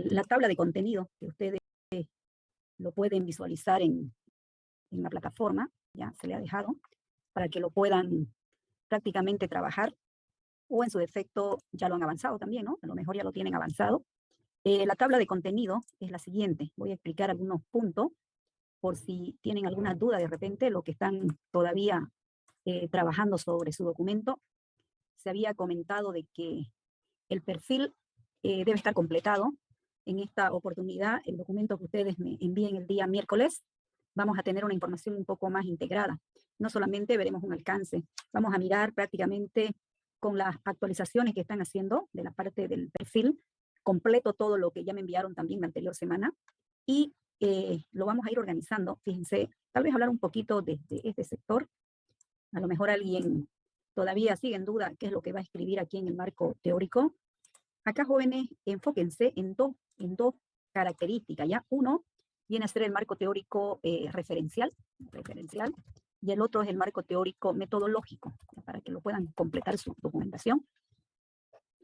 la tabla de contenido que ustedes lo pueden visualizar en la plataforma, ya se le ha dejado, para que lo puedan prácticamente trabajar, o en su defecto ya lo han avanzado también, ¿no? A lo mejor ya lo tienen avanzado. La tabla de contenido es la siguiente. Voy a explicar algunos puntos por si tienen alguna duda de repente, lo que están todavía trabajando sobre su documento. Se había comentado de que el perfil debe estar completado. En esta oportunidad, el documento que ustedes me envíen el día miércoles, vamos a tener una información un poco más integrada. No solamente veremos un alcance, vamos a mirar prácticamente con las actualizaciones que están haciendo de la parte del perfil, completo todo lo que ya me enviaron también la anterior semana, y lo vamos a ir organizando. Fíjense, tal vez hablar un poquito de este sector. A lo mejor alguien todavía sigue en duda qué es lo que va a escribir aquí en el marco teórico. Acá, jóvenes, enfóquense en dos características, ¿ya? Uno viene a ser el marco teórico referencial, y el otro es el marco teórico metodológico, para que lo puedan completar su documentación.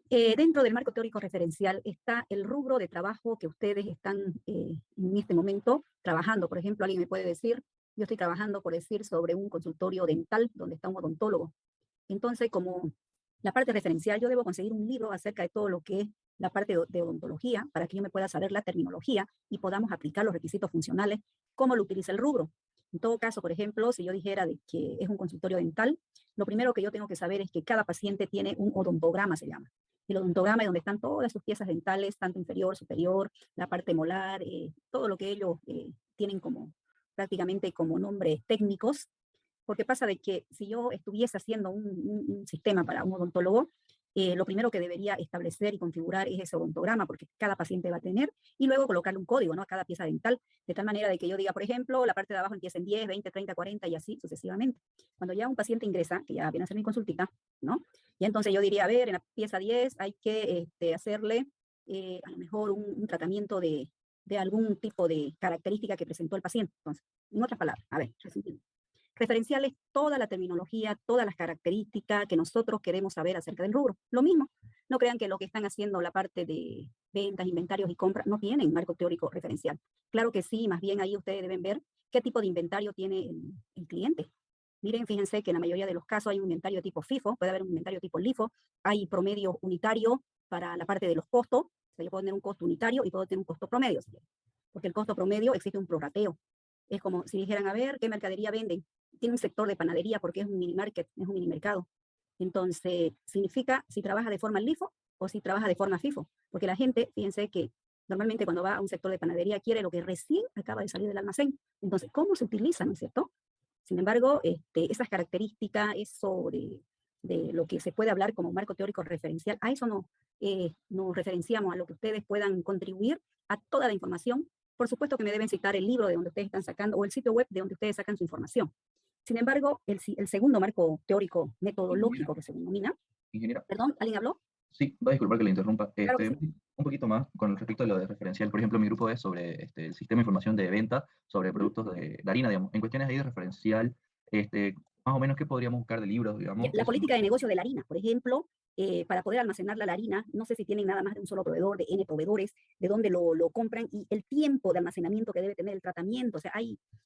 Dentro del marco teórico referencial está el rubro de trabajo que ustedes están en este momento trabajando. Por ejemplo, alguien me puede decir, yo estoy trabajando, por decir, sobre un consultorio dental donde está un odontólogo. Entonces, como la parte referencial, yo debo conseguir un libro acerca de todo lo que es la parte de odontología, para que yo me pueda saber la terminología y podamos aplicar los requisitos funcionales, cómo lo utiliza el rubro. En todo caso, por ejemplo, si yo dijera de que es un consultorio dental, lo primero que yo tengo que saber es que cada paciente tiene un odontograma, se llama. El odontograma es donde están todas sus piezas dentales, tanto inferior, superior, la parte molar, todo lo que ellos tienen como prácticamente como nombres técnicos, porque pasa de que si yo estuviese haciendo un sistema para un odontólogo, lo primero que debería establecer y configurar es ese odontograma, porque cada paciente va a tener, y luego colocarle un código, ¿no?, a cada pieza dental, de tal manera de que yo diga, por ejemplo, la parte de abajo empieza en 10, 20, 30, 40 y así sucesivamente. Cuando ya un paciente ingresa, que ya viene a hacer mi consultita, ¿no?, y entonces yo diría, a ver, en la pieza 10 hay que hacerle a lo mejor un tratamiento de algún tipo de característica que presentó el paciente. Entonces, en otras palabras, a ver, resumiendo. Referencial es toda la terminología, todas las características que nosotros queremos saber acerca del rubro. Lo mismo, no crean que lo que están haciendo la parte de ventas, inventarios y compras no tienen marco teórico referencial. Claro que sí, más bien ahí ustedes deben ver qué tipo de inventario tiene el cliente. Miren, fíjense que en la mayoría de los casos hay un inventario tipo FIFO, puede haber un inventario tipo LIFO, hay promedio unitario para la parte de los costos. O sea, yo puedo tener un costo unitario y puedo tener un costo promedio, porque el costo promedio existe un prorrateo. Es como si dijeran, a ver, ¿qué mercadería venden? Tiene un sector de panadería porque es un mini market, es un mini mercado. Entonces, significa si trabaja de forma LIFO o si trabaja de forma FIFO. Porque la gente, fíjense que normalmente cuando va a un sector de panadería quiere lo que recién acaba de salir del almacén. Entonces, ¿cómo se utiliza, no es cierto? Sin embargo, esas características, eso de lo que se puede hablar como marco teórico referencial, a eso nos referenciamos, a lo que ustedes puedan contribuir a toda la información. Por supuesto que me deben citar el libro de donde ustedes están sacando o el sitio web de donde ustedes sacan su información. Sin embargo, el segundo marco teórico metodológico que se denomina... Ingeniera. Perdón, ¿alguien habló? Sí, va a disculpar que le interrumpa. Claro que sí. Un poquito más con respecto a lo de referencial. Por ejemplo, mi grupo es sobre el sistema de información de venta, sobre productos de harina, digamos. En cuestiones ahí de referencial, más o menos, ¿qué podríamos buscar de libros, digamos? La política de negocio de la harina, por ejemplo, para poder almacenar la harina, no sé si tienen nada más de un solo proveedor, de N proveedores, de dónde lo compran y el tiempo de almacenamiento que debe tener el tratamiento. O sea,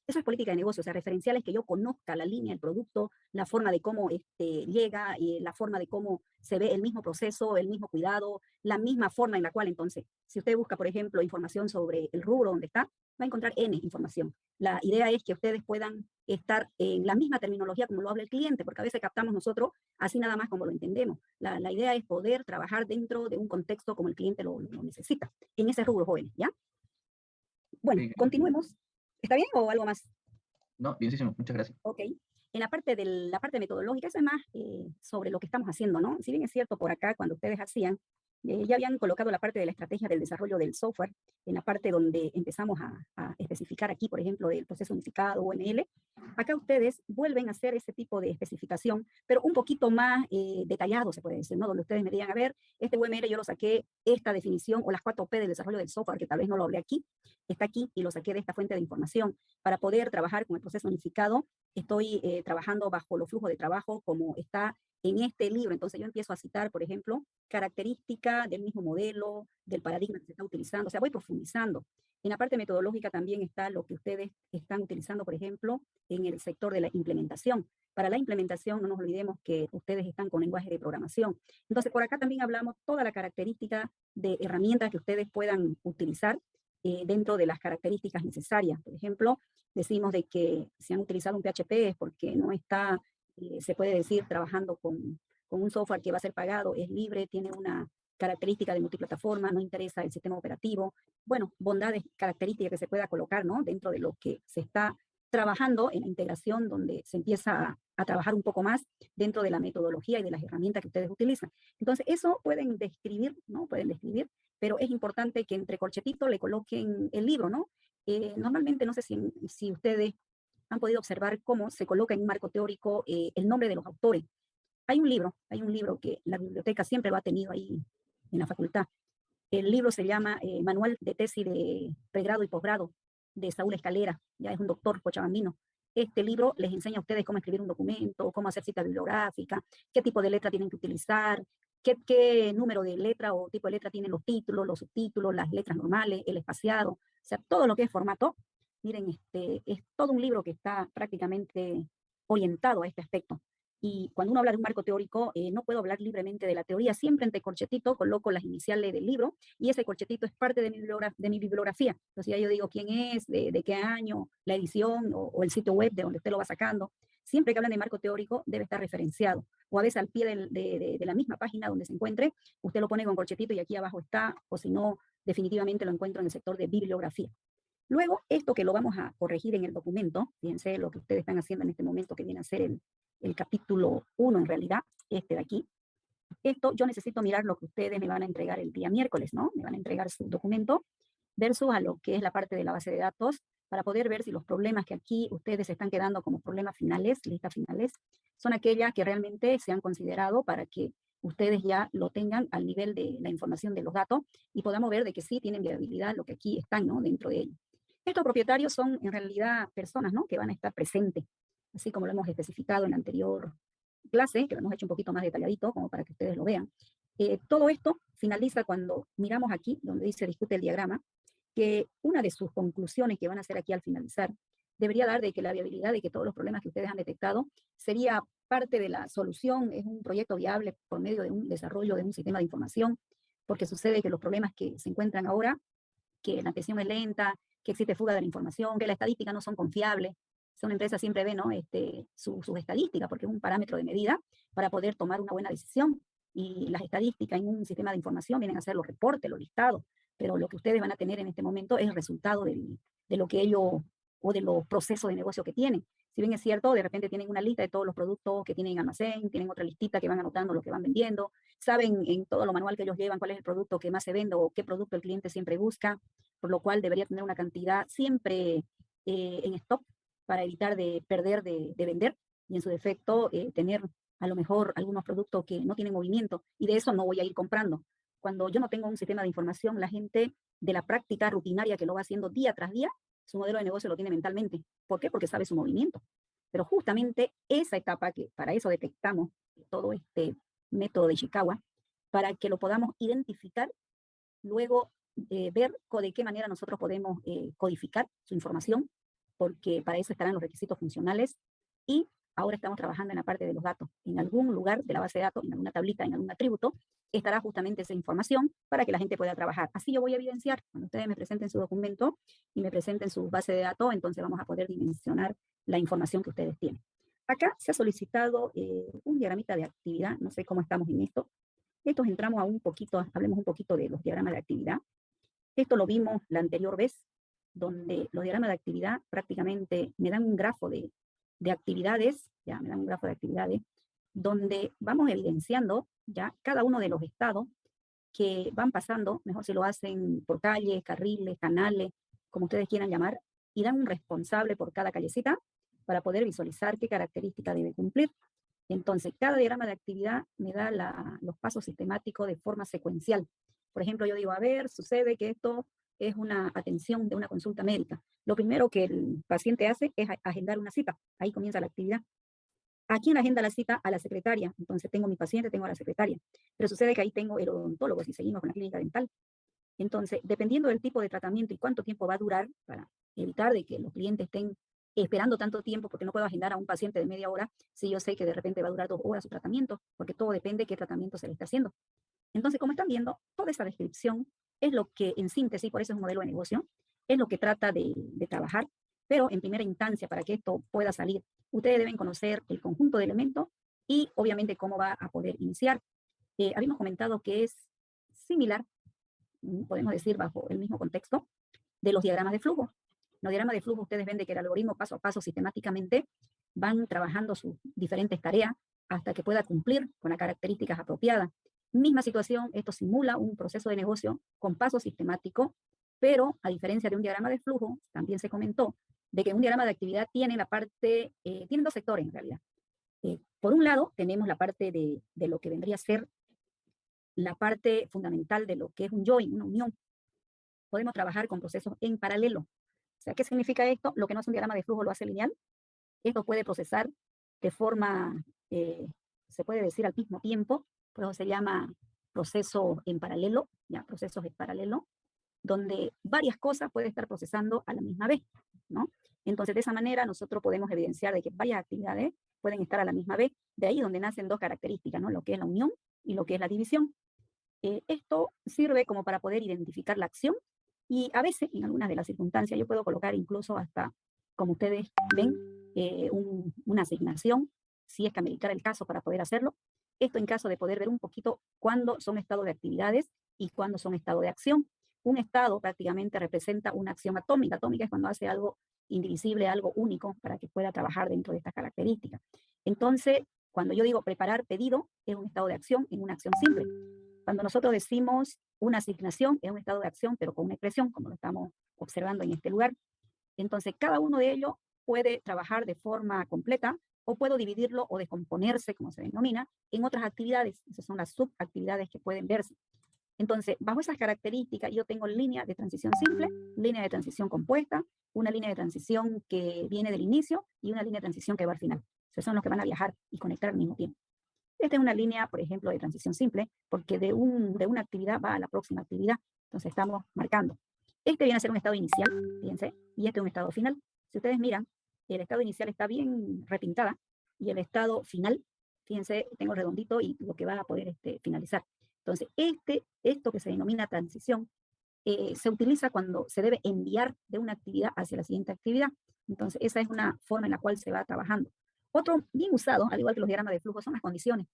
eso es política de negocio, o sea, referenciales que yo conozca la línea, el producto, la forma de cómo llega, la forma de cómo se ve el mismo proceso, el mismo cuidado, la misma forma en la cual, entonces, si usted busca, por ejemplo, información sobre el rubro donde está, va a encontrar N información. La idea es que ustedes puedan estar en la misma terminología como lo habla el cliente, porque a veces captamos nosotros así nada más como lo entendemos. La idea es poder trabajar dentro de un contexto como el cliente lo necesita, en ese rubro, jóvenes, ¿ya? Bueno, Sí. continuemos. ¿Está bien o algo más? No, bienísimo, muchas gracias. Ok. En la parte metodológica, eso es más sobre lo que estamos haciendo, ¿no? Si bien es cierto, por acá, cuando ustedes hacían, ya habían colocado la parte de la estrategia del desarrollo del software, en la parte donde empezamos a especificar aquí, por ejemplo, del proceso unificado, UML. Acá ustedes vuelven a hacer ese tipo de especificación, pero un poquito más detallado, se puede decir, ¿no? Donde ustedes me digan, a ver, este UML yo lo saqué, esta definición, o las 4P del desarrollo del software, que tal vez no lo hablé aquí, está aquí, y lo saqué de esta fuente de información, para poder trabajar con el proceso unificado estoy trabajando bajo los flujos de trabajo como está en este libro. Entonces yo empiezo a citar, por ejemplo, característica del mismo modelo, del paradigma que se está utilizando, o sea, voy profundizando. En la parte metodológica también está lo que ustedes están utilizando, por ejemplo, en el sector de la implementación. Para la implementación, no nos olvidemos que ustedes están con lenguaje de programación. Entonces, por acá también hablamos toda la característica de herramientas que ustedes puedan utilizar dentro de las características necesarias. Por ejemplo, decimos de que si han utilizado un PHP es porque no está, se puede decir, trabajando con un software que va a ser pagado, es libre, tiene una característica de multiplataforma, no interesa el sistema operativo. Bueno, bondades, características que se pueda colocar, ¿no?, dentro de lo que se está trabajando en la integración, donde se empieza a trabajar un poco más dentro de la metodología y de las herramientas que ustedes utilizan. Entonces, eso pueden describir, ¿no? Pueden describir, pero es importante que entre corchetitos le coloquen el libro, ¿no? Normalmente, no sé si ustedes han podido observar cómo se coloca en un marco teórico el nombre de los autores. Hay un libro que la biblioteca siempre lo ha tenido ahí en la facultad. El libro se llama Manual de Tesis de Pregrado y Posgrado, de Saúl Escalera, ya es un doctor cochabambino. Este libro les enseña a ustedes cómo escribir un documento, cómo hacer cita bibliográfica, qué tipo de letra tienen que utilizar, qué número de letra o tipo de letra tienen los títulos, los subtítulos, las letras normales, el espaciado, o sea, todo lo que es formato. Miren, es todo un libro que está prácticamente orientado a este aspecto. Y cuando uno habla de un marco teórico, no puedo hablar libremente de la teoría. Siempre entre corchetito coloco las iniciales del libro y ese corchetito es parte de mi bibliografía. Entonces ya yo digo quién es, de qué año, la edición o el sitio web de donde usted lo va sacando. Siempre que hablan de marco teórico debe estar referenciado. O a veces al pie de la misma página donde se encuentre, usted lo pone con corchetito y aquí abajo está, o si no, definitivamente lo encuentro en el sector de bibliografía. Luego, esto que lo vamos a corregir en el documento, fíjense lo que ustedes están haciendo en este momento, que viene a ser el capítulo 1 en realidad, este de aquí. Esto yo necesito mirar lo que ustedes me van a entregar el día miércoles, ¿no? Me van a entregar su documento versus a lo que es la parte de la base de datos para poder ver si los problemas que aquí ustedes están quedando como problemas finales, listas finales, son aquellas que realmente se han considerado para que ustedes ya lo tengan al nivel de la información de los datos y podamos ver de que sí tienen viabilidad lo que aquí están, ¿no?, dentro de ellos. Estos propietarios son en realidad personas, ¿no?, que van a estar presentes, así como lo hemos especificado en la anterior clase, que lo hemos hecho un poquito más detalladito, como para que ustedes lo vean. Todo esto finaliza cuando miramos aquí, donde dice discute el diagrama, que una de sus conclusiones que van a hacer aquí al finalizar debería dar de que la viabilidad de que todos los problemas que ustedes han detectado sería parte de la solución, es un proyecto viable por medio de un desarrollo de un sistema de información, porque sucede que los problemas que se encuentran ahora, que la atención es lenta, que existe fuga de la información, que las estadísticas no son confiables. Una empresa siempre ve, ¿no?, sus estadísticas, porque es un parámetro de medida para poder tomar una buena decisión. Y las estadísticas en un sistema de información vienen a ser los reportes, los listados, pero lo que ustedes van a tener en este momento es el resultado de lo que ellos, o de los procesos de negocio que tienen. Si bien es cierto, de repente tienen una lista de todos los productos que tienen en almacén, tienen otra listita que van anotando lo que van vendiendo, saben en todo lo manual que ellos llevan cuál es el producto que más se vende o qué producto el cliente siempre busca, por lo cual debería tener una cantidad siempre en stock para evitar de perder de vender y en su defecto tener a lo mejor algunos productos que no tienen movimiento y de eso no voy a ir comprando. Cuando yo no tengo un sistema de información, la gente de la práctica rutinaria que lo va haciendo día tras día, su modelo de negocio lo tiene mentalmente. ¿Por qué? Porque sabe su movimiento. Pero justamente esa etapa, que para eso detectamos todo este método de Ishikawa, para que lo podamos identificar, luego ver de qué manera nosotros podemos codificar su información, porque para eso estarán los requisitos funcionales, y ahora estamos trabajando en la parte de los datos. En algún lugar de la base de datos, en alguna tablita, en algún atributo, estará justamente esa información para que la gente pueda trabajar. Así yo voy a evidenciar, cuando ustedes me presenten su documento y me presenten su base de datos, entonces vamos a poder dimensionar la información que ustedes tienen. Acá se ha solicitado un diagramita de actividad, no sé cómo estamos en esto. Estos entramos a un poquito, hablemos un poquito de los diagramas de actividad. Esto lo vimos la anterior vez, donde los diagramas de actividad prácticamente me dan un grafo de actividades, ya me dan un grafo de actividades, donde vamos evidenciando ya cada uno de los estados que van pasando, mejor si lo hacen por calles, carriles, canales, como ustedes quieran llamar, y dan un responsable por cada callecita para poder visualizar qué característica debe cumplir. Entonces, cada diagrama de actividad me da los pasos sistemáticos de forma secuencial. Por ejemplo, yo digo, a ver, sucede que esto es una atención de una consulta médica. Lo primero que el paciente hace es agendar una cita. Ahí comienza la actividad. ¿A quién agenda la cita? A la secretaria. Entonces tengo mi paciente, tengo a la secretaria. Pero sucede que ahí tengo el odontólogo, si seguimos con la clínica dental. Entonces, dependiendo del tipo de tratamiento y cuánto tiempo va a durar, para evitar de que los clientes estén esperando tanto tiempo, porque no puedo agendar a un paciente de media hora si yo sé que de repente va a durar 2 horas su tratamiento, porque todo depende de qué tratamiento se le está haciendo. Entonces, como están viendo, toda esa descripción es lo que, en síntesis, por eso es un modelo de negocio, es lo que trata de trabajar, pero en primera instancia, para que esto pueda salir, ustedes deben conocer el conjunto de elementos y, obviamente, cómo va a poder iniciar. Habíamos comentado que es similar, podemos decir, bajo el mismo contexto, de los diagramas de flujo. Los diagramas de flujo, ustedes ven de que el algoritmo paso a paso sistemáticamente van trabajando sus diferentes tareas hasta que pueda cumplir con las características apropiadas. Misma situación, esto simula un proceso de negocio con paso sistemático, pero a diferencia de un diagrama de flujo, también se comentó de que un diagrama de actividad tiene la parte, tiene dos sectores en realidad. Por un lado, tenemos la parte de lo que vendría a ser la parte fundamental de lo que es un join, una unión. Podemos trabajar con procesos en paralelo. O sea, ¿qué significa esto? Lo que no es un diagrama de flujo lo hace lineal. Esto puede procesar de forma, se puede decir al mismo tiempo, por eso se llama proceso en paralelo, ya, procesos en paralelo, donde varias cosas pueden estar procesando a la misma vez, ¿no? Entonces, de esa manera nosotros podemos evidenciar de que varias actividades pueden estar a la misma vez, de ahí donde nacen dos características, ¿no? Lo que es la unión y lo que es la división. Esto sirve como para poder identificar la acción y a veces, en algunas de las circunstancias, yo puedo colocar incluso hasta, como ustedes ven, una asignación, si es que ameritar el caso para poder hacerlo. Esto en caso de poder ver un poquito cuándo son estados de actividades y cuándo son estados de acción. Un estado prácticamente representa una acción atómica. Atómica es cuando hace algo indivisible, algo único, para que pueda trabajar dentro de estas características. Entonces, cuando yo digo preparar pedido, es un estado de acción en una acción simple. Cuando nosotros decimos una asignación, es un estado de acción, pero con una expresión, como lo estamos observando en este lugar. Entonces, cada uno de ellos puede trabajar de forma completa o puedo dividirlo o descomponerse, como se denomina, en otras actividades. Esas son las subactividades que pueden verse. Entonces, bajo esas características, yo tengo línea de transición simple, línea de transición compuesta, una línea de transición que viene del inicio y una línea de transición que va al final. Esos son los que van a viajar y conectar al mismo tiempo. Esta es una línea, por ejemplo, de transición simple, porque de una actividad va a la próxima actividad. Entonces estamos marcando. Este viene a ser un estado inicial, fíjense, y este es un estado final. Si ustedes miran, el estado inicial está bien repintada y el estado final, fíjense, tengo redondito y lo que va a poder finalizar. Entonces, esto que se denomina transición, se utiliza cuando se debe enviar de una actividad hacia la siguiente actividad. Entonces, esa es una forma en la cual se va trabajando. Otro bien usado, al igual que los diagramas de flujo, son las condiciones.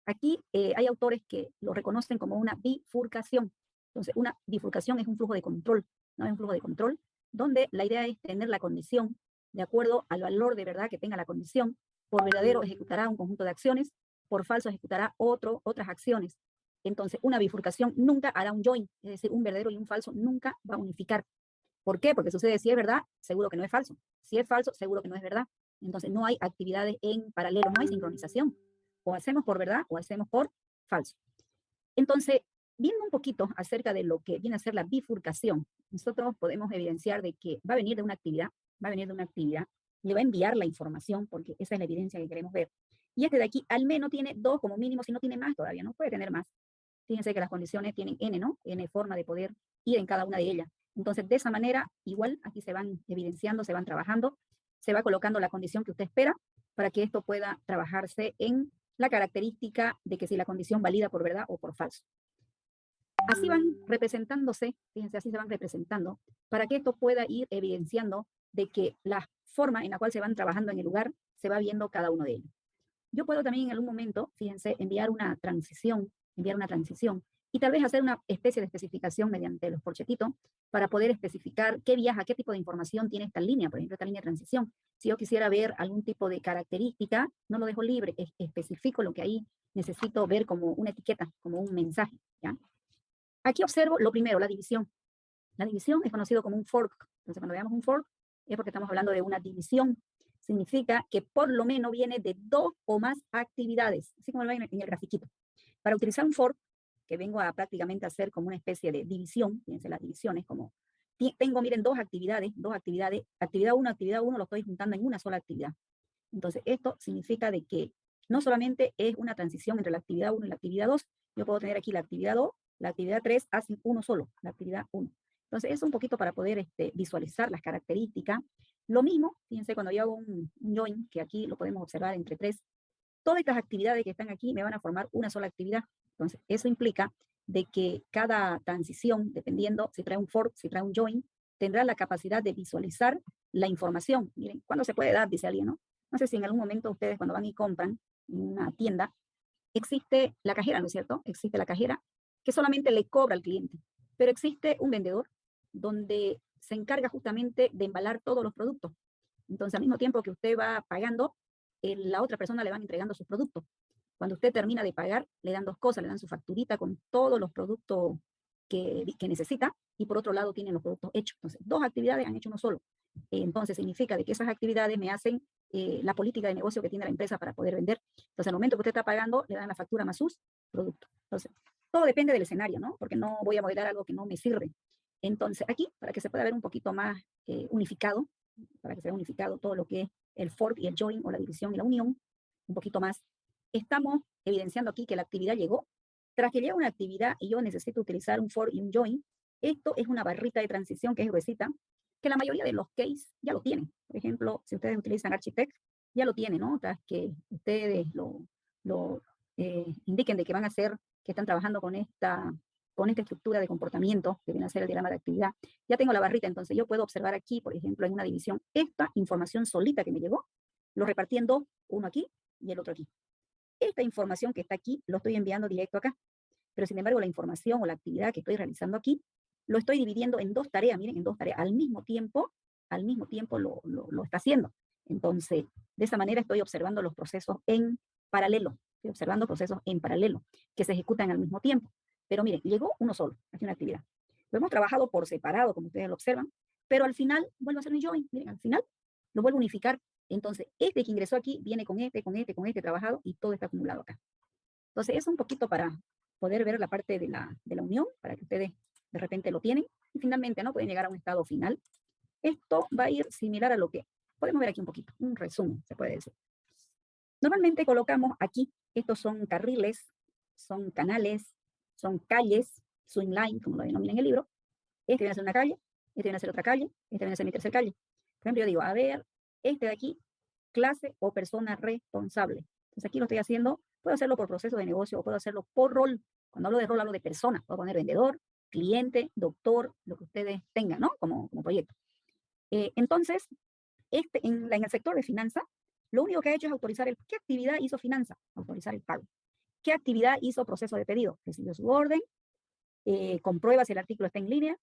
Aquí hay autores que lo reconocen como una bifurcación. Entonces, una bifurcación es un flujo de control, ¿no? Es un flujo de control donde la idea es tener la condición de acuerdo al valor de verdad que tenga la condición. Por verdadero ejecutará un conjunto de acciones, por falso ejecutará otras acciones. Entonces, una bifurcación nunca hará un join, es decir, un verdadero y un falso nunca va a unificar. ¿Por qué? Porque sucede, si es verdad, seguro que no es falso. Si es falso, seguro que no es verdad. Entonces, no hay actividades en paralelo, no hay sincronización. O hacemos por verdad o hacemos por falso. Entonces, viendo un poquito acerca de lo que viene a ser la bifurcación, nosotros podemos evidenciar de que va a venir de una actividad, le va a enviar la información, porque esa es la evidencia que queremos ver. Y este de aquí al menos tiene 2 como mínimo, si no tiene más todavía, no puede tener más. Fíjense que las condiciones tienen n, ¿no? N forma de poder ir en cada una de ellas. Entonces, de esa manera, igual aquí se van evidenciando, se van trabajando, se va colocando la condición que usted espera para que esto pueda trabajarse en la característica de que si la condición valida por verdad o por falso. Así van representándose, fíjense, así se van representando, para que esto pueda ir evidenciando de que la forma en la cual se van trabajando en el lugar se va viendo cada uno de ellos. Yo puedo también en algún momento, fíjense, enviar una transición y tal vez hacer una especie de especificación mediante los corchetitos para poder especificar qué viaja, qué tipo de información tiene esta línea, por ejemplo, esta línea de transición. Si yo quisiera ver algún tipo de característica, no lo dejo libre, especifico lo que ahí necesito ver como una etiqueta, como un mensaje, ¿ya? Aquí observo lo primero, la división. La división es conocido como un fork. Entonces, cuando veamos un fork, es porque estamos hablando de una división. Significa que por lo menos viene de 2 o más actividades, así como lo ven en el grafiquito. Para utilizar un fork, que vengo a prácticamente hacer como una especie de división, fíjense las divisiones, como tengo, miren, dos actividades, actividad 1, lo estoy juntando en una sola actividad. Entonces, esto significa de que no solamente es una transición entre la actividad 1 y la actividad 2, yo puedo tener aquí la actividad 2, la actividad 3 hacen uno solo, la actividad 1. Entonces, es un poquito para poder visualizar las características. Lo mismo, fíjense, cuando yo hago un join, que aquí lo podemos observar entre 3, todas estas actividades que están aquí me van a formar una sola actividad. Entonces, eso implica de que cada transición, dependiendo si trae un fork, si trae un join, tendrá la capacidad de visualizar la información. Miren, ¿cuándo se puede dar? Dice alguien, ¿no? No sé si en algún momento ustedes cuando van y compran en una tienda, existe la cajera, ¿no es cierto? Existe la cajera que solamente le cobra al cliente, pero existe un vendedor donde se encarga justamente de embalar todos los productos. Entonces, al mismo tiempo que usted va pagando, la otra persona le van entregando sus productos. Cuando usted termina de pagar, le dan dos cosas, le dan su facturita con todos los productos que necesita, y por otro lado tienen los productos hechos. Entonces, dos actividades han hecho uno solo. Entonces, significa de que esas actividades me hacen la política de negocio que tiene la empresa para poder vender. Entonces, al momento que usted está pagando, le dan la factura más sus productos. Entonces, todo depende del escenario, ¿no? Porque no voy a modelar algo que no me sirve. Entonces, aquí, para que se pueda ver un poquito más unificado, para que sea unificado todo lo que es el fork y el join, o la división y la unión, un poquito más, estamos evidenciando aquí que la actividad llegó. Tras que llega una actividad y yo necesito utilizar un for y un join, esto es una barrita de transición que es gruesita, que la mayoría de los cases ya lo tienen. Por ejemplo, si ustedes utilizan Architect, ya lo tienen, ¿no? Tras que ustedes lo indiquen de que van a hacer, que están trabajando con esta estructura de comportamiento, que viene a ser el diagrama de actividad, ya tengo la barrita, entonces yo puedo observar aquí, por ejemplo, en una división, esta información solita que me llegó, lo repartí en dos, uno aquí y el otro aquí. Esta información que está aquí, lo estoy enviando directo acá, pero sin embargo la información o la actividad que estoy realizando aquí, lo estoy dividiendo en dos tareas, miren, en dos tareas, al mismo tiempo lo está haciendo. Entonces, de esa manera estoy observando los procesos en paralelo, estoy observando procesos en paralelo, que se ejecutan al mismo tiempo. Pero miren, llegó uno solo, hace una actividad. Lo hemos trabajado por separado, como ustedes lo observan, pero al final vuelvo a hacer un join, miren, al final lo vuelvo a unificar. Entonces, este que ingresó aquí viene con este trabajado, y todo está acumulado acá. Entonces, es un poquito para poder ver la parte de la unión, para que ustedes de repente lo tienen, y finalmente, ¿no? Pueden llegar a un estado final. Esto va a ir similar a lo que podemos ver aquí un poquito, un resumen, se puede decir. Normalmente colocamos aquí, estos son carriles, son canales, son calles, swing line, como lo denominan en el libro. Este viene a ser una calle, este viene a ser otra calle, este viene a ser mi tercera calle. Por ejemplo, yo digo, a ver, este de aquí, clase o persona responsable. Entonces aquí lo estoy haciendo, puedo hacerlo por proceso de negocio o puedo hacerlo por rol. Cuando hablo de rol, hablo de persona. Puedo poner vendedor, cliente, doctor, lo que ustedes tengan, ¿no? Como proyecto. Entonces, en el sector de finanzas, lo único que ha hecho es autorizar ¿qué actividad hizo finanza? Autorizar el pago. ¿Qué actividad hizo proceso de pedido? Recibió su orden, comprueba si el artículo está en línea.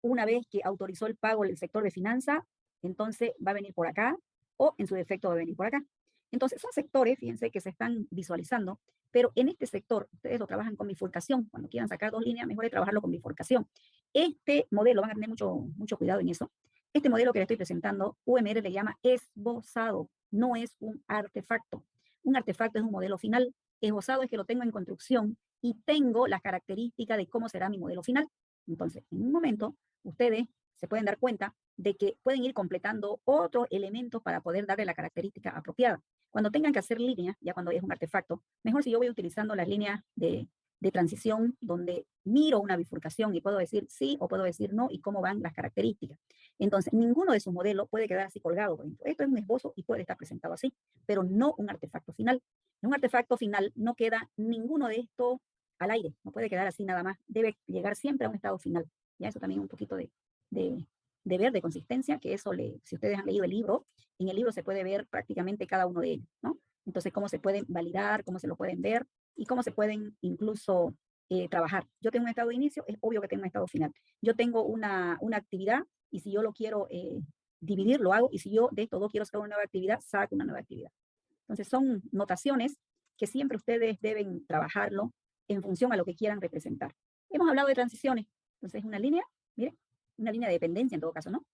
Una vez que autorizó el pago el sector de finanzas, entonces va a venir por acá, o en su defecto va a venir por acá. Entonces, son sectores, fíjense, que se están visualizando, pero en este sector, ustedes lo trabajan con bifurcación. Cuando quieran sacar dos líneas, mejor es trabajarlo con bifurcación. Este modelo, van a tener mucho cuidado en eso. Este modelo que le estoy presentando, UMR le llama esbozado, no es un artefacto. Un artefacto es un modelo final. Esbozado es que lo tengo en construcción y tengo las características de cómo será mi modelo final. Entonces, en un momento, ustedes se pueden dar cuenta de que pueden ir completando otros elementos para poder darle la característica apropiada. Cuando tengan que hacer líneas, ya cuando es un artefacto, mejor si yo voy utilizando las líneas de transición, donde miro una bifurcación y puedo decir sí o puedo decir no, y cómo van las características. Entonces, ninguno de sus modelos puede quedar así colgado. Por ejemplo, esto es un esbozo y puede estar presentado así, pero no un artefacto final. En un artefacto final no queda ninguno de estos al aire, no puede quedar así nada más, debe llegar siempre a un estado final. Ya eso también un poquito de ver, de consistencia, que eso, si ustedes han leído el libro, en el libro se puede ver prácticamente cada uno de ellos, ¿no? Entonces, cómo se pueden validar, cómo se lo pueden ver, y cómo se pueden incluso trabajar. Yo tengo un estado de inicio, es obvio que tengo un estado final. Yo tengo una actividad, y si yo lo quiero dividir, lo hago, y si yo de estos dos quiero sacar una nueva actividad, saco una nueva actividad. Entonces, son notaciones que siempre ustedes deben trabajarlo en función a lo que quieran representar. Hemos hablado de transiciones, entonces una línea, miren, una línea de dependencia en todo caso, ¿no?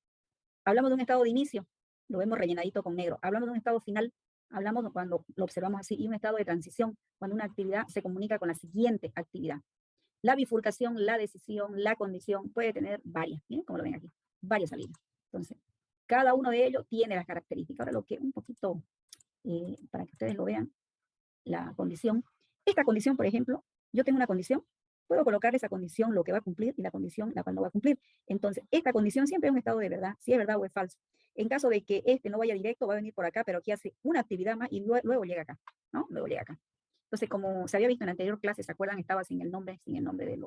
Hablamos de un estado de inicio, lo vemos rellenadito con negro. Hablamos de un estado final, hablamos cuando lo observamos así, y un estado de transición, cuando una actividad se comunica con la siguiente actividad. La bifurcación, la decisión, la condición puede tener varias, miren cómo lo ven aquí, varias salidas. Entonces, cada uno de ellos tiene las características. Ahora lo que un poquito, para que ustedes lo vean, la condición. Esta condición, por ejemplo, yo tengo una condición, puedo colocar esa condición, lo que va a cumplir, y la condición, la cual no va a cumplir. Entonces, esta condición siempre es un estado de verdad, si es verdad o es falso. En caso de que este no vaya directo, va a venir por acá, pero aquí hace una actividad más y luego llega acá, ¿no? Luego llega acá. Entonces, como se había visto en la anterior clase, ¿se acuerdan? Estaba sin el nombre de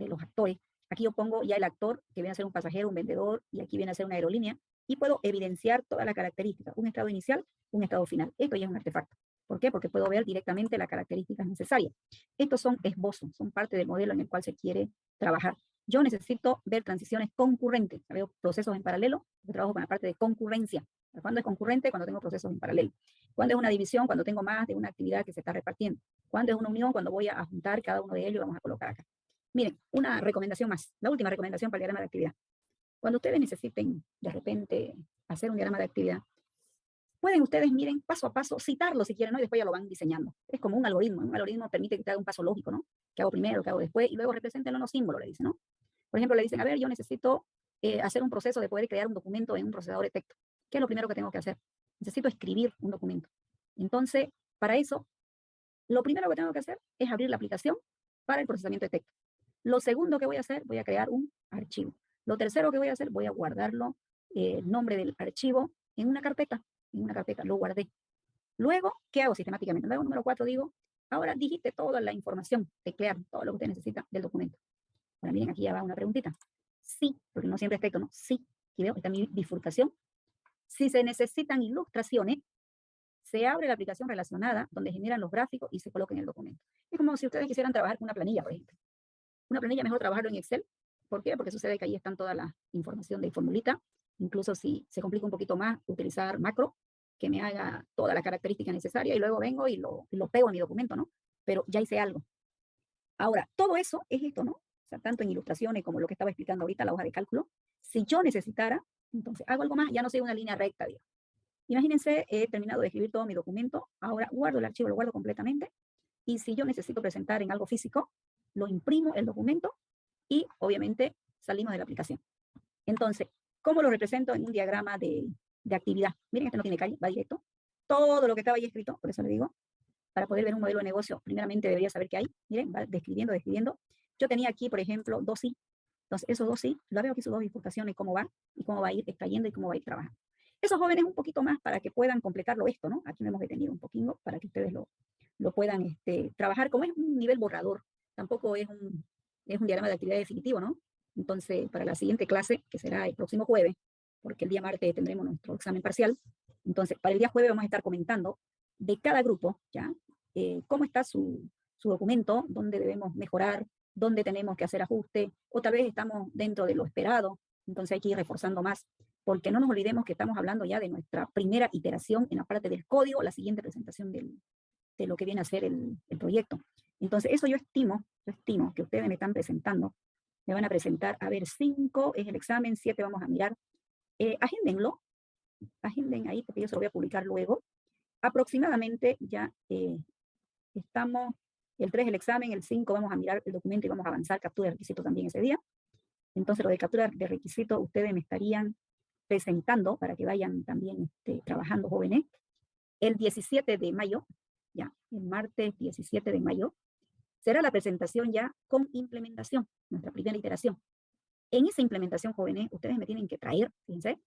los actores. Aquí yo pongo ya el actor, que viene a ser un pasajero, un vendedor, y aquí viene a ser una aerolínea, y puedo evidenciar todas las características, un estado inicial, un estado final. Esto ya es un artefacto. ¿Por qué? Porque puedo ver directamente las características necesarias. Estos son esbozos, son parte del modelo en el cual se quiere trabajar. Yo necesito ver transiciones concurrentes. Veo procesos en paralelo, yo trabajo con la parte de concurrencia. ¿Cuándo es concurrente? Cuando tengo procesos en paralelo. ¿Cuándo es una división? Cuando tengo más de una actividad que se está repartiendo. ¿Cuándo es una unión? Cuando voy a juntar cada uno de ellos y vamos a colocar acá. Miren, una recomendación más, la última recomendación para el diagrama de actividad. Cuando ustedes necesiten de repente hacer un diagrama de actividad, pueden ustedes, miren, paso a paso, citarlo si quieren, ¿no? Y después ya lo van diseñando. Es como un algoritmo permite que te haga un paso lógico, ¿no? ¿Qué hago primero, qué hago después? Y luego represéntenlo en los símbolos, le dicen, ¿no? Por ejemplo, le dicen, a ver, yo necesito hacer un proceso de poder crear un documento en un procesador de texto. ¿Qué es lo primero que tengo que hacer? Necesito escribir un documento. Entonces, para eso, lo primero que tengo que hacer es abrir la aplicación para el procesamiento de texto. Lo segundo que voy a hacer, voy a crear un archivo. Lo tercero que voy a hacer, voy a guardarlo, el nombre del archivo, en una carpeta, lo guardé. Luego, ¿qué hago sistemáticamente? Luego, número 4, digo, ahora digite toda la información, teclear todo lo que usted necesita del documento. Ahora, miren, aquí ya va una preguntita. Sí, porque no siempre es texto, ¿no? Sí, aquí veo, está mi bifurcación. Si se necesitan ilustraciones, se abre la aplicación relacionada donde generan los gráficos y se coloca en el documento. Es como si ustedes quisieran trabajar con una planilla, por ejemplo. Una planilla mejor trabajarlo en Excel. ¿Por qué? Porque sucede que ahí están toda la información de formulita. Incluso si se complica un poquito más, utilizar macro, que me haga toda la característica necesaria y luego vengo y lo pego en mi documento, ¿no? Pero ya hice algo. Ahora, todo eso es esto, ¿no? O sea, tanto en ilustraciones como lo que estaba explicando ahorita, la hoja de cálculo. Si yo necesitara, entonces hago algo más, ya no soy una línea recta, digamos. Imagínense, he terminado de escribir todo mi documento, ahora guardo el archivo, lo guardo completamente, y si yo necesito presentar en algo físico, lo imprimo el documento y obviamente salimos de la aplicación. Entonces, ¿cómo lo represento en un diagrama de actividad? Miren, este no tiene calle, va directo. Todo lo que estaba ahí escrito, por eso le digo, para poder ver un modelo de negocio, primeramente debería saber qué hay. Miren, va describiendo. Yo tenía aquí, por ejemplo, 2 sí. Entonces, esos 2 sí, lo veo aquí sus 2 bifurcaciones, cómo va, y cómo va a ir extrayendo y cómo va a ir trabajando. Esos jóvenes un poquito más para que puedan completarlo esto, ¿no? Aquí me hemos detenido un poquito para que ustedes lo puedan trabajar, como es un nivel borrador. Tampoco es un diagrama de actividad definitivo, ¿no? Entonces, para la siguiente clase, que será el próximo jueves, porque el día martes tendremos nuestro examen parcial, entonces, para el día jueves vamos a estar comentando de cada grupo, ¿ya? Cómo está su documento, dónde debemos mejorar, dónde tenemos que hacer ajustes, o tal vez estamos dentro de lo esperado, entonces hay que ir reforzando más, porque no nos olvidemos que estamos hablando ya de nuestra primera iteración en la parte del código, la siguiente presentación de lo que viene a ser el proyecto. Entonces, eso yo estimo que ustedes me están presentando, me van a presentar, a ver, 5 es el examen, 7 vamos a mirar. Agéndenlo, agenden ahí porque yo se lo voy a publicar luego. Aproximadamente ya estamos, el 3 el examen, el 5 vamos a mirar el documento y vamos a avanzar captura de requisito también ese día. Entonces, lo de captura de requisito, ustedes me estarían presentando para que vayan también trabajando, jóvenes. El 17 de mayo, ya, el martes 17 de mayo, será la presentación ya con implementación, nuestra primera iteración. En esa implementación, jóvenes, ustedes me tienen que traer, fíjense,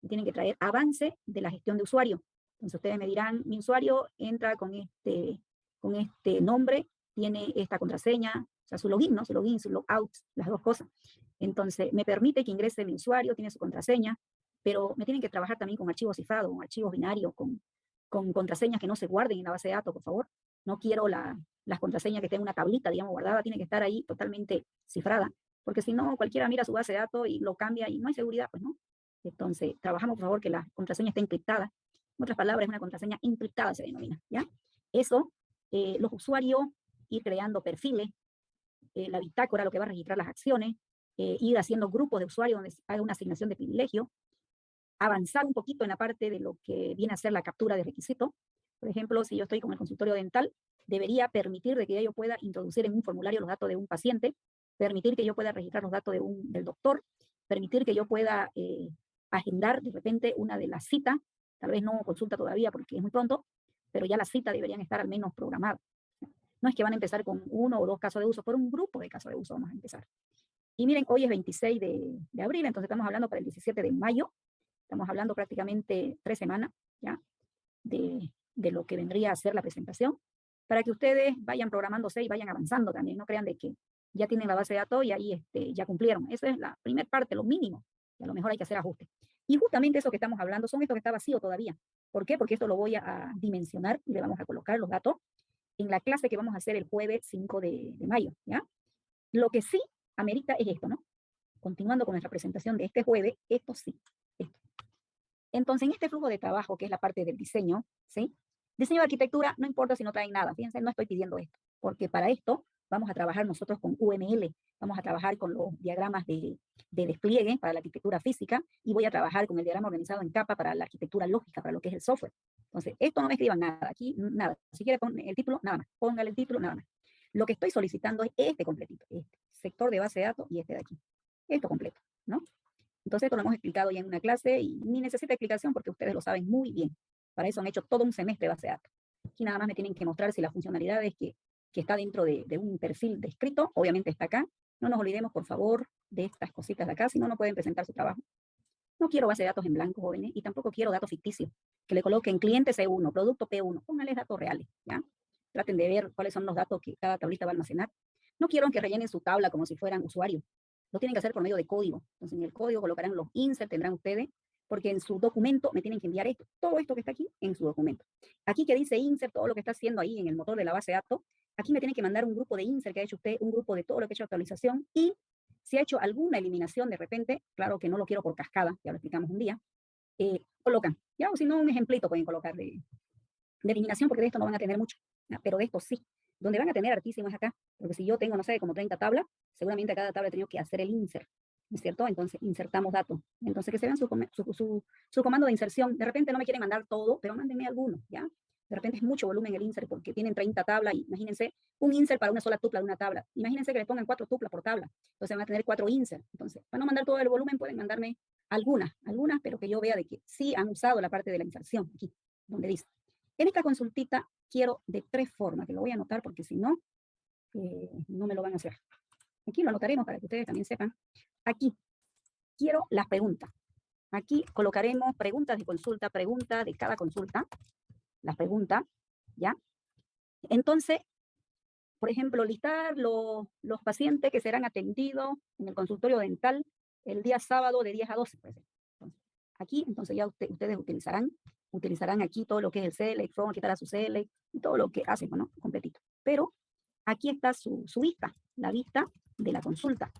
me tienen que traer avance de la gestión de usuario. Entonces ustedes me dirán, mi usuario entra con este nombre, tiene esta contraseña, o sea, su login, ¿no? Su login, su logout, las dos cosas. Entonces, me permite que ingrese mi usuario, tiene su contraseña, pero me tienen que trabajar también con archivos cifrados, con archivos binarios, con contraseñas que no se guarden en la base de datos, por favor. No quiero las contraseñas que tengan una tablita, digamos, guardada, tiene que estar ahí totalmente cifrada, porque si no, cualquiera mira su base de datos y lo cambia y no hay seguridad, pues, ¿no? Entonces, trabajamos, por favor, que la contraseña esté encriptada. En otras palabras, es una contraseña encriptada, se denomina, ¿ya? Eso, los usuarios, ir creando perfiles, la bitácora, lo que va a registrar las acciones, ir haciendo grupos de usuarios donde haga una asignación de privilegio, avanzar un poquito en la parte de lo que viene a ser la captura de requisito. Por ejemplo, si yo estoy con el consultorio dental, debería permitir de que yo pueda introducir en un formulario los datos de un paciente, permitir que yo pueda registrar los datos del doctor, permitir que yo pueda agendar de repente una de las citas, tal vez no consulta todavía porque es muy pronto, pero ya las citas deberían estar al menos programadas. No es que van a empezar con 1 o 2 casos de uso, por un grupo de casos de uso vamos a empezar. Y miren, hoy es 26 de abril, entonces estamos hablando para el 17 de mayo, estamos hablando prácticamente 3 semanas, ¿ya? De lo que vendría a ser la presentación, para que ustedes vayan programándose y vayan avanzando también, no crean de que ya tienen la base de datos y ahí ya cumplieron. Esa es la primera parte, lo mínimo, y a lo mejor hay que hacer ajustes. Y justamente eso que estamos hablando son estos que está vacío todavía. ¿Por qué? Porque esto lo voy a dimensionar y le vamos a colocar los datos en la clase que vamos a hacer el jueves 5 de mayo, ¿ya? Lo que sí amerita es esto, ¿no? Continuando con nuestra presentación de este jueves, esto sí, esto. Entonces, en este flujo de trabajo, que es la parte del diseño, ¿sí? Diseño de arquitectura, no importa si no traen nada, fíjense, no estoy pidiendo esto, porque para esto vamos a trabajar nosotros con UML, vamos a trabajar con los diagramas de despliegue para la arquitectura física, y voy a trabajar con el diagrama organizado en capa para la arquitectura lógica, para lo que es el software. Entonces, esto no me escriban nada, aquí nada. Si quiere poner el título, nada más. Póngale el título, nada más. Lo que estoy solicitando es este completito, este sector de base de datos y este de aquí. Esto completo, ¿no? Entonces, esto lo hemos explicado ya en una clase y ni necesita explicación porque ustedes lo saben muy bien. Para eso han hecho todo un semestre de base de datos. Aquí nada más me tienen que mostrar si la funcionalidad es que está dentro de un perfil descrito, obviamente está acá. No nos olvidemos, por favor, de estas cositas de acá, si no, no pueden presentar su trabajo. No quiero base de datos en blanco, jóvenes, y tampoco quiero datos ficticios, que le coloquen cliente C1, producto P1, pónganles datos reales, ¿ya? Traten de ver cuáles son los datos que cada tablita va a almacenar. No quiero que rellenen su tabla como si fueran usuarios. Lo tienen que hacer por medio de código. Entonces, en el código colocarán los inserts, tendrán ustedes, porque en su documento me tienen que enviar esto, todo esto que está aquí en su documento. Aquí que dice insert, todo lo que está haciendo ahí en el motor de la base de datos, aquí me tienen que mandar un grupo de insert que ha hecho usted, un grupo de todo lo que ha hecho actualización, y si ha hecho alguna eliminación de repente, claro que no lo quiero por cascada, ya lo explicamos un día, colocan, ya, o si no, un ejemplito pueden colocar de eliminación, porque de esto no van a tener mucho, ¿ya? Pero de esto sí. Donde van a tener hartísimo es acá, porque si yo tengo, no sé, como 30 tablas, seguramente a cada tabla he tenido que hacer el insert, ¿no es cierto? Entonces, insertamos datos. Entonces, que se vean su comando de inserción. De repente no me quieren mandar todo, pero mándenme alguno, ¿ya? De repente es mucho volumen el insert, porque tienen 30 tablas, y imagínense, un insert para una sola tupla de una tabla. Imagínense que le pongan 4 tuplas por tabla. Entonces van a tener 4 insert. Entonces, para no mandar todo el volumen, pueden mandarme algunas, pero que yo vea de que sí han usado la parte de la inserción, aquí, donde dice. En esta consultita quiero de 3 formas, que lo voy a anotar porque si no, no me lo van a hacer. Aquí lo anotaremos para que ustedes también sepan. Aquí quiero las preguntas. Aquí colocaremos preguntas de consulta, preguntas de cada consulta, las preguntas, ¿ya? Entonces, por ejemplo, listar los pacientes que serán atendidos en el consultorio dental el día sábado de 10 a 12, por ejemplo. Entonces, aquí, entonces ya ustedes utilizarán aquí todo lo que es el select, from, quitará su select, y todo lo que hacen, ¿no? Completito. Pero aquí está su vista, la vista de la consulta.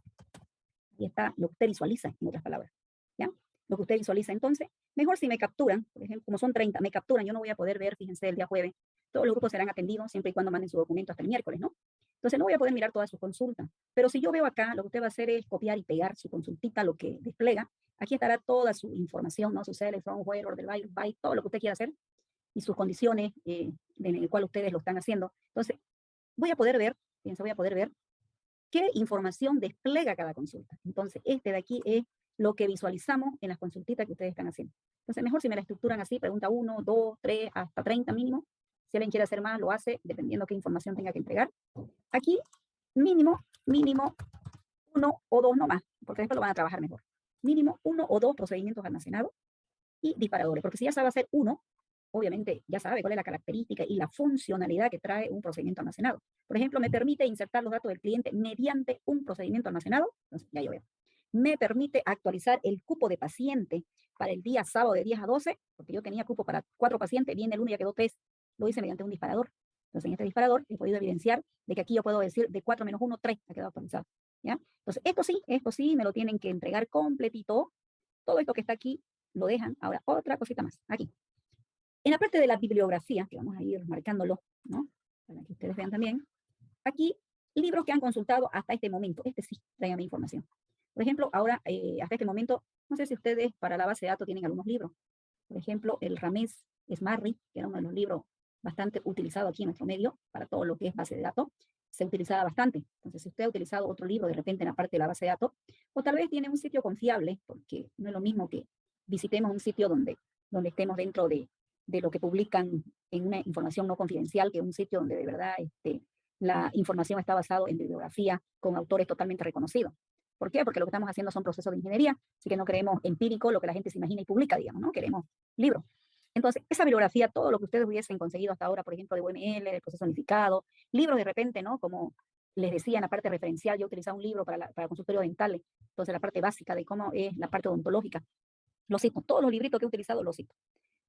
Ahí está lo que usted visualiza, en otras palabras, ¿ya? Lo que usted visualiza. Entonces, mejor si me capturan, por ejemplo, como son 30, me capturan, yo no voy a poder ver, fíjense, el día jueves, todos los grupos serán atendidos siempre y cuando manden su documento hasta el miércoles, ¿no? Entonces no voy a poder mirar todas sus consultas. Pero si yo veo acá, lo que usted va a hacer es copiar y pegar su consultita, lo que despliega. Aquí estará toda su información, ¿no? Su select, from, where, order, by, todo lo que usted quiera hacer y sus condiciones en el cual ustedes lo están haciendo. Entonces, voy a poder ver, fíjense, voy a poder ver qué información despliega cada consulta. Entonces, este de aquí es lo que visualizamos en las consultitas que ustedes están haciendo. Entonces, mejor si me la estructuran así, pregunta 1, 2, 3, hasta 30 mínimo. Si alguien quiere hacer más, lo hace, dependiendo qué información tenga que entregar. Aquí, mínimo 1 o 2 no más, porque después lo van a trabajar mejor. Mínimo 1 o 2 procedimientos almacenados y disparadores, porque si ya sabe hacer uno, obviamente ya sabe cuál es la característica y la funcionalidad que trae un procedimiento almacenado. Por ejemplo, me permite insertar los datos del cliente mediante un procedimiento almacenado. Entonces, ya yo veo. Me permite actualizar el cupo de paciente para el día sábado de 10 a 12, porque yo tenía cupo para 4 pacientes, viene el 1 y ya quedó 3. Lo hice mediante un disparador. Entonces, en este disparador he podido evidenciar de que aquí yo puedo decir de 4 menos 1, 3 ha quedado actualizado, ¿ya? Entonces, esto sí, me lo tienen que entregar completito. Todo esto que está aquí lo dejan. Ahora, otra cosita más, aquí. En la parte de la bibliografía, que vamos a ir marcándolo, ¿no? Para que ustedes vean también. Aquí, libros que han consultado hasta este momento. Este sí, tráigame información. Por ejemplo, ahora, hasta este momento, no sé si ustedes para la base de datos tienen algunos libros. Por ejemplo, el Rames Smartry, que era uno de los libros bastante utilizado aquí en nuestro medio, para todo lo que es base de datos, se utilizaba bastante. Entonces, si usted ha utilizado otro libro de repente en la parte de la base de datos, o tal vez tiene un sitio confiable, porque no es lo mismo que visitemos un sitio donde estemos dentro de lo que publican en una información no confidencial, que un sitio donde de verdad la información está basada en bibliografía con autores totalmente reconocidos. ¿Por qué? Porque lo que estamos haciendo son procesos de ingeniería, así que no queremos empírico lo que la gente se imagina y publica, digamos, ¿no? Queremos libros. Entonces, esa bibliografía, todo lo que ustedes hubiesen conseguido hasta ahora, por ejemplo, de UML, del proceso unificado, libros de repente, ¿no? Como les decía en la parte referencial, yo utilizaba un libro para consultorio dental, entonces la parte básica de cómo es la parte odontológica, lo cito, todos los libritos que he utilizado los cito.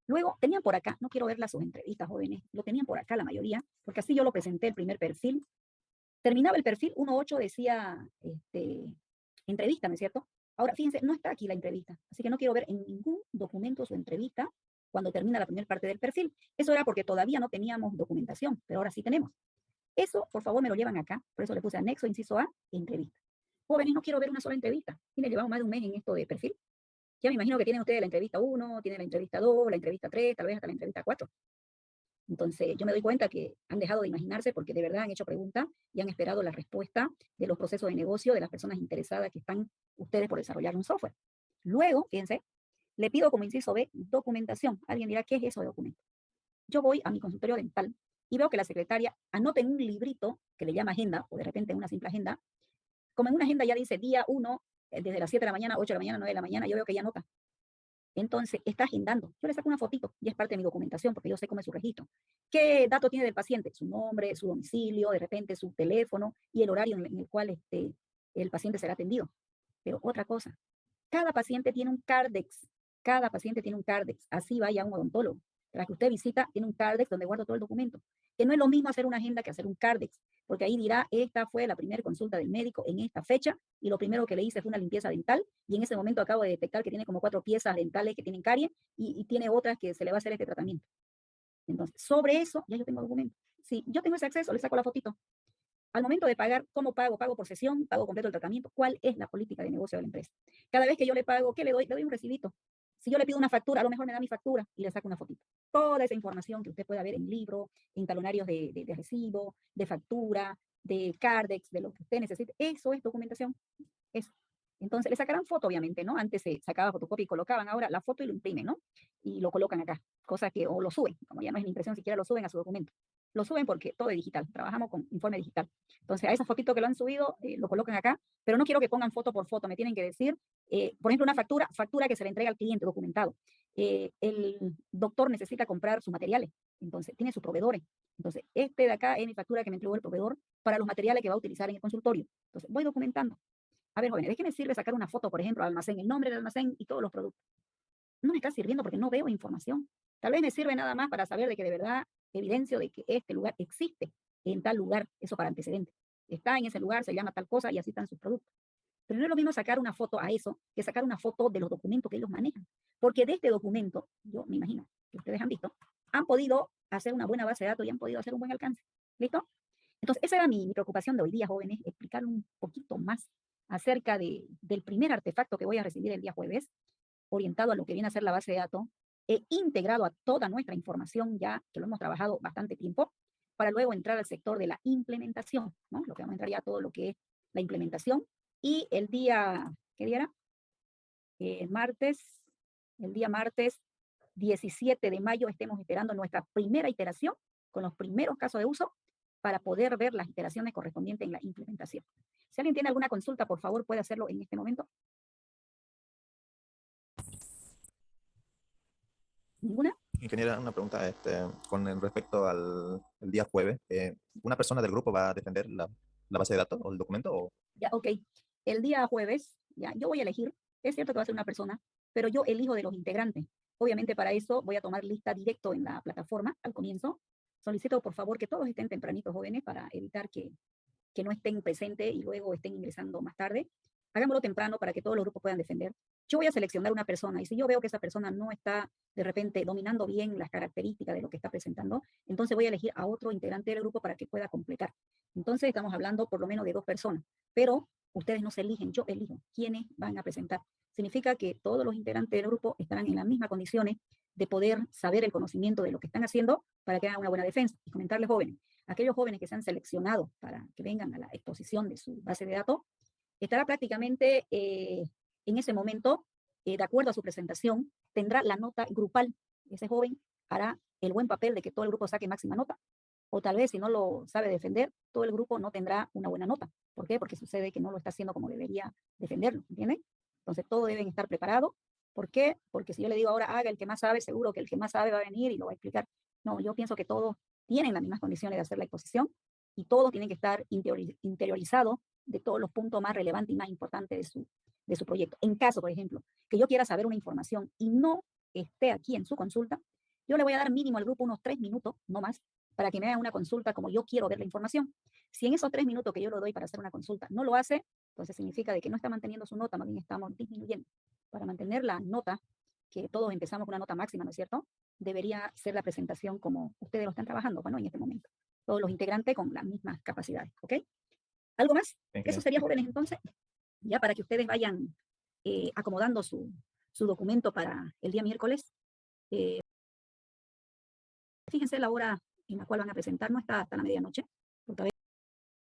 Luego tenían por acá, no quiero ver las entrevistas jóvenes, lo tenían por acá la mayoría, porque así yo lo presenté el primer perfil. Terminaba el perfil 1.8, decía entrevista, ¿no es cierto? Ahora, fíjense, no está aquí la entrevista, así que no quiero ver en ningún documento su entrevista cuando termina la primera parte del perfil. Eso era porque todavía no teníamos documentación, pero ahora sí tenemos. Eso, por favor, me lo llevan acá, por eso le puse anexo, inciso A, entrevista. Jóvenes, no quiero ver una sola entrevista. Tiene llevado más de un mes en esto de perfil. Ya me imagino que tienen ustedes la entrevista 1, tienen la entrevista 2, la entrevista 3, tal vez hasta la entrevista 4. Entonces, yo me doy cuenta que han dejado de imaginarse porque de verdad han hecho preguntas y han esperado la respuesta de los procesos de negocio de las personas interesadas que están ustedes por desarrollar un software. Luego, fíjense, le pido como inciso B, documentación. Alguien dirá, ¿qué es eso de documento? Yo voy a mi consultorio dental y veo que la secretaria anota en un librito que le llama agenda, o de repente en una simple agenda, como en una agenda ya dice día 1, desde las 7 de la mañana, 8 de la mañana, 9 de la mañana, yo veo que ella anota. Entonces, está agendando. Yo le saco una fotito y es parte de mi documentación porque yo sé cómo es su registro. ¿Qué datos tiene del paciente? Su nombre, su domicilio, de repente su teléfono y el horario en el cual el paciente será atendido. Pero otra cosa, cada paciente tiene un Cardex. Cada paciente tiene un Cardex. Así vaya a un odontólogo. Tras que usted visita, tiene un Cardex donde guarda todo el documento. Que no es lo mismo hacer una agenda que hacer un Cardex, porque ahí dirá, esta fue la primera consulta del médico en esta fecha y lo primero que le hice fue una limpieza dental y en ese momento acabo de detectar que tiene como 4 piezas dentales que tienen caries y tiene otras que se le va a hacer este tratamiento. Entonces, sobre eso, ya yo tengo documento. Si yo tengo ese acceso, le saco la fotito. Al momento de pagar, ¿cómo pago? ¿Pago por sesión? ¿Pago completo el tratamiento? ¿Cuál es la política de negocio de la empresa? Cada vez que yo le pago, ¿qué le doy? Le doy un recibito. Si yo le pido una factura, a lo mejor me da mi factura y le saco una fotito. Toda esa información que usted pueda ver en libro, en talonarios de recibo, de factura, de Cardex, de lo que usted necesite, eso es documentación. Eso. Entonces, le sacarán foto, obviamente, ¿no? Antes se sacaba fotocopia y colocaban, ahora la foto y lo imprimen, ¿no? Y lo colocan acá, cosa que, o lo suben, como ya no es la impresión, siquiera lo suben a su documento. Lo suben porque todo es digital, trabajamos con informe digital. Entonces, a esa fotito que lo han subido, lo colocan acá, pero no quiero que pongan foto por foto, me tienen que decir, por ejemplo, una factura que se le entrega al cliente documentado. El doctor necesita comprar sus materiales, entonces tiene sus proveedores. Entonces, este de acá es mi factura que me entregó el proveedor para los materiales que va a utilizar en el consultorio. Entonces, voy documentando. A ver, jóvenes, ¿de qué me sirve sacar una foto, por ejemplo, al almacén, el nombre del almacén y todos los productos? No me está sirviendo porque no veo información. Tal vez me sirve nada más para saber de que de verdad evidencio de que este lugar existe en tal lugar, eso para antecedentes. Está en ese lugar, se llama tal cosa y así están sus productos. Pero no es lo mismo sacar una foto a eso que sacar una foto de los documentos que ellos manejan. Porque de este documento, yo me imagino que ustedes han visto, han podido hacer una buena base de datos y han podido hacer un buen alcance. ¿Listo? Entonces, esa era mi preocupación de hoy día, jóvenes, explicar un poquito más acerca del primer artefacto que voy a recibir el día jueves, orientado a lo que viene a ser la base de datos, integrado a toda nuestra información ya, que lo hemos trabajado bastante tiempo, para luego entrar al sector de la implementación, ¿no? Lo que vamos a entrar ya a todo lo que es la implementación. Y el día, ¿qué día era? El día martes 17 de mayo estemos esperando nuestra primera iteración con los primeros casos de uso para poder ver las iteraciones correspondientes en la implementación. Si alguien tiene alguna consulta, por favor, puede hacerlo en este momento. ¿Ninguna? Ingeniera, una pregunta con respecto al el día jueves. ¿Una persona del grupo va a defender la base de datos o el documento? O... Ya, ok. El día jueves, ya, yo voy a elegir. Es cierto que va a ser una persona, pero yo elijo de los integrantes. Obviamente para eso voy a tomar lista directo en la plataforma al comienzo. Solicito por favor que todos estén tempranitos, jóvenes, para evitar que no estén presentes y luego estén ingresando más tarde. Hagámoslo temprano para que todos los grupos puedan defender. Yo voy a seleccionar una persona y si yo veo que esa persona no está de repente dominando bien las características de lo que está presentando, entonces voy a elegir a otro integrante del grupo para que pueda completar. Entonces estamos hablando por lo menos de 2 personas, pero Ustedes no se eligen, yo elijo quiénes van a presentar. Significa que todos los integrantes del grupo estarán en las mismas condiciones de poder saber el conocimiento de lo que están haciendo para que hagan una buena defensa. Y comentarles, jóvenes, aquellos jóvenes que se han seleccionado para que vengan a la exposición de su base de datos, estará prácticamente en ese momento, de acuerdo a su presentación, tendrá la nota grupal. Ese joven hará el buen papel de que todo el grupo saque máxima nota. O tal vez si no lo sabe defender, todo el grupo no tendrá una buena nota. ¿Por qué? Porque sucede que no lo está haciendo como debería defenderlo, ¿entienden? Entonces todos deben estar preparados. ¿Por qué? Porque si yo le digo ahora haga el que más sabe, seguro que el que más sabe va a venir y lo va a explicar. No, yo pienso que todos tienen las mismas condiciones de hacer la exposición y todos tienen que estar interiorizados de todos los puntos más relevantes y más importantes de su proyecto. En caso, por ejemplo, que yo quiera saber una información y no esté aquí en su consulta, yo le voy a dar mínimo al grupo unos 3 minutos, no más, para que me hagan una consulta como yo quiero ver la información. Si en esos 3 minutos que yo lo doy para hacer una consulta no lo hace, entonces significa de que no está manteniendo su nota, más bien estamos disminuyendo. Para mantener la nota, que todos empezamos con una nota máxima, ¿no es cierto? Debería ser la presentación como ustedes lo están trabajando, bueno, en este momento. Todos los integrantes con las mismas capacidades, ¿ok? ¿Algo más? Eso sería, jóvenes, entonces, ya para que ustedes vayan acomodando su documento para el día miércoles. Fíjense la hora en la cual van a presentar, no está hasta la medianoche, porque a veces